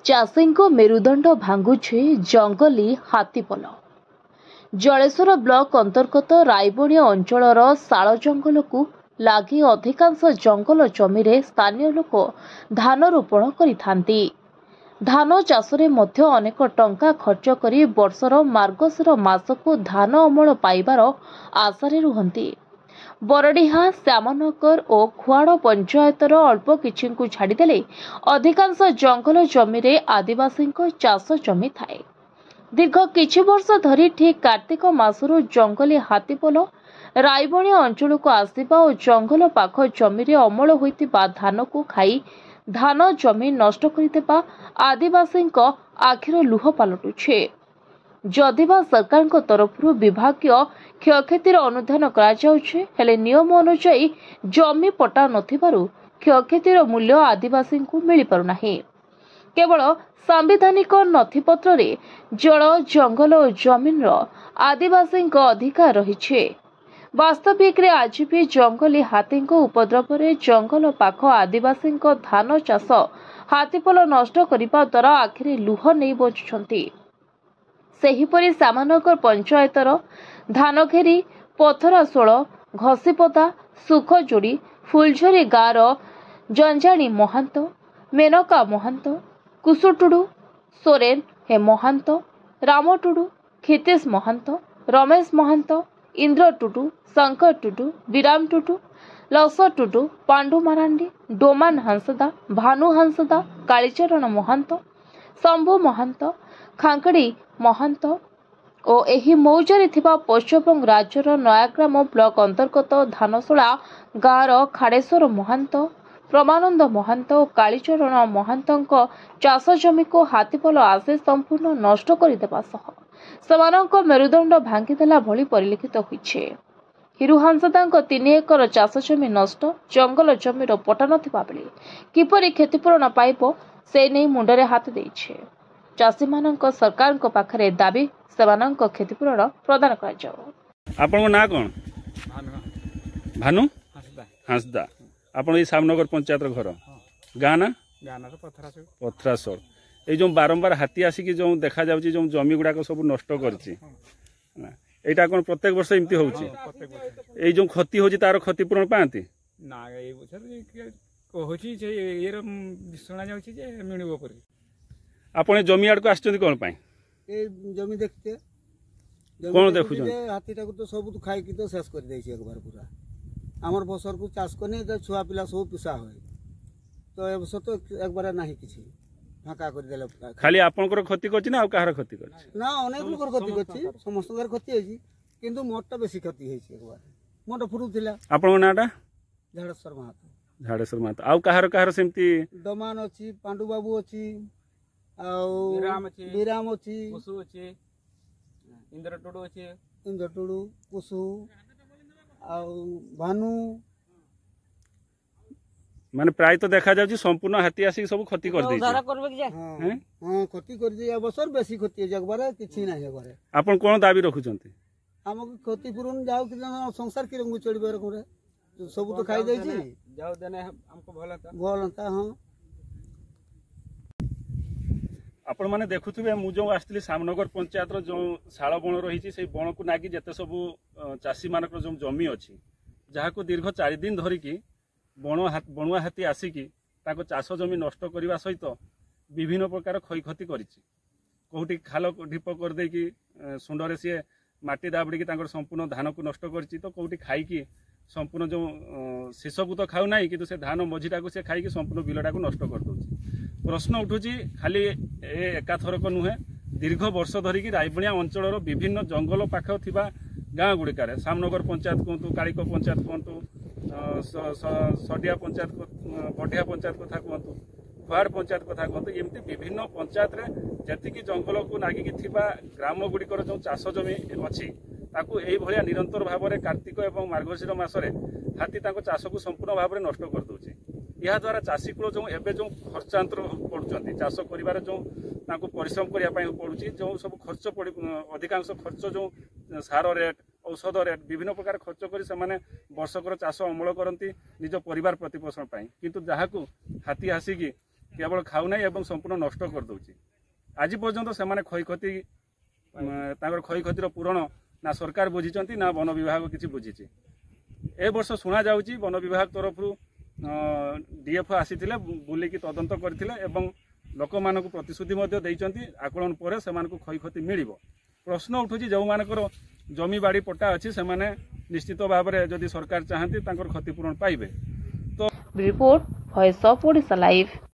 चाषी को मेरुदंड भांगुछे जंगली हाथीपल। जलेश्वर ब्लॉक अंतर्गत रायबणिया अंचलर शाल जंगल को लगी अधिकांश जंगल जमी रे स्थानीय लोक धान रोपण करिथांती। धान चाषरे मध्य अनेक टंका खर्च करी वर्षर मार्गशीर मासको धान अमल पाइबार आशारे रुहंती। बरडीहा श्यामनगर और खुआड़ पंचायतर अल्प किछि को छाड़देले अधिकांश जंगल जमी रे आदिवासी चाष जमी थाए। दीर्घ किछि वर्ष धरी ठीक कार्तिक मासरू जंगली हाथीपल रायबणिया अंचल को आसिबा और जंगल पाख जमी रे अमल होइतिबा धान को खाई धान जमी नष्ट करिदेबा आदिवासी आखिर लुह पलटुछे। जदिबा सरकार तरफ विभागीय क्षयक्षतिर अनुधान हेले नियम अनुसार जमी पट्टा नथिबारु क्षयक्षतिर मूल्य आदिवासी को मिल पारुना। केवल सांविधानिक नथिपत्र रे जल जंगल और जमीन आदिवासी अधिकार रही। वास्तविक रे आज भी जंगली हाथी उपद्रव रे जंगल पाख आदिवासी धान चाष हाथीपल नष्ट करने द्वारा आखिर लुह नहीं बचुंट। सेहीपरि श्यामनगर पंचायतर धानघेरी पथराशोल घसीपदा सुखजोड़ी फुलझरी गाँव जंजाणी महांत मेनका महांत कुसुटुडू सोरेन हे महांत राम टुडू खितेश महांत रमेश महांत इंद्र टुडू शंकर टुडू विराम टुडू लस टुडू पांडु मारांडी डोमान हांसदा भानु हांसदा कालीचरण महांत शंभु महांत खांकड़ी महांत और एही मौजारे थिबा पश्चिमबंग राज्यर नयाग्राम ब्लॉक अंतर्गत धानशोला गाँव खाड़ेश्वर महांत प्रमानंद महांत और कालीचरण महांत चाष जमी को हाथीपल आसे संपूर्ण नष्ट करदेवा समानक मेरुदंड भांगीदेला भली परिलिखित होइछे। हिरु हांसदा 3 एकर चाष जमी नष्ट जंगल जमीर पट्टा नथिबा बेले किपरि क्षतिपूरण पाइब से नहीं मुंडरे हाथ देइछे। चाषी मानक सरकार को पाखरे दाबी सेमानक क्षतिपूरण प्रदान करा जाओ। आपन ना कोन भानु हांसदा आपन ई श्यामनगर पंचायत घर गाँ ना पथरासोल ये जो बारंबार हाथी आसिक जो देखा जाउची जो जमी गुड़ाक सब नष्ट करची एटा कोन प्रत्येक वर्ष एमती होउची ए जो क्षति होची तार क्षतिपूरण पांती ना ए बछर होची जे एरम सुना जाउची जे मिणिबो परी आपने जमी आड़ को आछन कोन पाई ए जमी देखते कोन देखु जे हाथीटा को तो सब खाई की तो शेष कर देछि एक बार पूरा हमर बसर को चाष करने तो छुआ पिला सब पिसा होय तो ए बस तो एक बार नाही किछि फाका कर देले खाली आपनकर क्षति करछि ना आ कहार क्षति करछि ना अनेक लोकर क्षति करछि समस्तकर क्षति हेछि किंतु मोरटा बेसी क्षति हेछि एक बार मोटा फुरु थिला आपन नाटा झाड़ेश्वर महातो झाड़ेश्वर महातो आ कहार सेमती दमान अछि पांडु बाबू अछि विराम अच्छी कुसु अच्छी इंद्र टुडू कुसु भानु माने प्राय तो देखा जाउची संपूर्ण हाथी आसी सब क्षति कर दै छै। हां क्षति कर दै अवसर बेसी क्षति जगबारे किछि नै हेबारे आपन कोन दाबी रखुचंती हमक क्षति पूर्ण जाउ कि संसार की रंग चढ़बे रखरे सब तो खाई दै छी जाउ देने हमको भलता हां आपण माने देखुथिबे मु जो आस्तिली श्यामनगर पंचायत जो शाल बण रही से बण को नागी जेते सब चाषी मानक जो जमी अच्छी जहाँ को दीर्घ 4 दिन धरिकी बणुआ हाथी आसिकी ताको चाष जमी नष्ट करने सहित विभिन्न प्रकार क्षयक्षति कौटी खाल ढीप कर देकी सुंडरे सी माटी दाबड़ी संपूर्ण धान को नष्ट कर तो कौटी खाई संपूर्ण जो शेष को तो खाऊ ना कि से धान मझीटा को से खाई संपूर्ण बिलटा को नष्ट कर दौर। प्रश्न उठुची खाली एकाथरक नुहे दीर्घ वर्ष धरिकी रायबणिया अंचल विभिन्न जंगल पाख थिबा गाँ गुड़िकार श्यामनगर पंचायत कहतु कालिक पंचायत कहतु सडिया पंचायत बढ़िया पंचायत कथा कहतु खुआड़ पंचायत कथा कहतु एमती विभिन्न पंचायत रे जी जंगल को नागिकी थिबा ग्राम गुड़िकर जो चाष जमी अच्छी ताकू एई भलिया निरंतर भाव में कार्तिक एवं मार्गशीर मासरे हाथी चाष को संपूर्ण भाव में नष्ट कर दउची। या द्वारा चाषी कूल जो एवं जो खर्चांतर पड़ुंट चाष कर जो परिश्रम करने पड़ुची जो सब खर्च अधिकांश खर्च जो सार रेट औषध रेट विभिन्न प्रकार खर्च कर से वर्षकर चाष अमल करती निज परिवार प्रतिपोषण किंतु जहाँ को हाथी आसिकी केवल खाऊ ना एवं संपूर्ण नष्ट कर दउची आज पर्यंत से क्षयक्षति क्षयक्षतिर पूरण ना सरकार बुझी ना वन विभाग किसी बुझी ए वर्ष शुणा जाउची वन विभाग तरफ डीएफ आसी बुलिकी तदंत करथिले एवं लोक मानक प्रतिश्रुति आकलन पर से क्षयक्षति मिल प्रश्न उठुची जो मानकर जमी बाड़ी पट्टा अच्छी से निश्चित भाव में जदि सरकार चाहती क्षतिपूरण पाइबे। Report voice of Odisha live.